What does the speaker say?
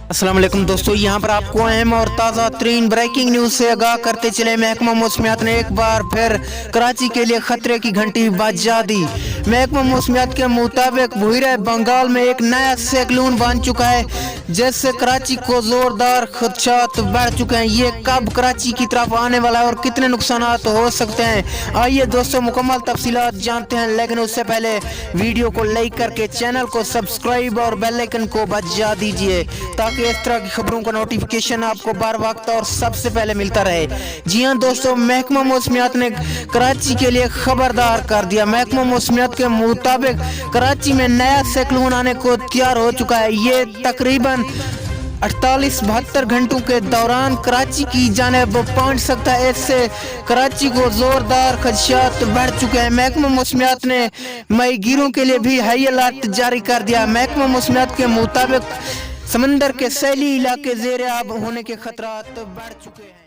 अस्सलाम वालेकुम दोस्तों, यहाँ पर आपको अहम और ताज़ा तरीन ब्रेकिंग न्यूज़ से आगाह करते चले। महकमा मौसमियात ने एक बार फिर कराची के लिए खतरे की घंटी बजा दी। महकमा मौसमियात के मुताबिक बहिरे बंगाल में एक नया साइक्लोन बन चुका है, जिससे कराची को जोरदार खदशात बढ़ चुके हैं। ये कब कराची की तरफ आने वाला है और कितने नुकसान हो सकते हैं, आइए दोस्तों मुकम्मल तफसीलात जानते हैं। लेकिन उससे पहले वीडियो को लाइक करके चैनल को सब्सक्राइब और बेल आइकन को बजा दीजिए, ताकि इस तरह की खबरों का नोटिफिकेशन आपको बार वक्त और सबसे पहले मिलता रहे। जी हां दोस्तों, महकमा मौसमियात ने कराची के लिए खबरदार कर दिया। महकमा मौसमियात के मुताबिक कराची में नया साइक्लोन आने को तैयार हो चुका है। ये तकरीबन 48-72 घंटों के दौरान कराची की जानिब पहुंच सकता है। इससे कराची को जोरदार खदशात बढ़ चुके हैं। महकमा मौसमियात ने माहीगीरों के लिए भी हाई अलर्ट जारी कर दिया। महकमा मौसमियात के मुताबिक समंदर के सैली इलाके ज़ेर आब होने के खतरात बढ़ चुके हैं।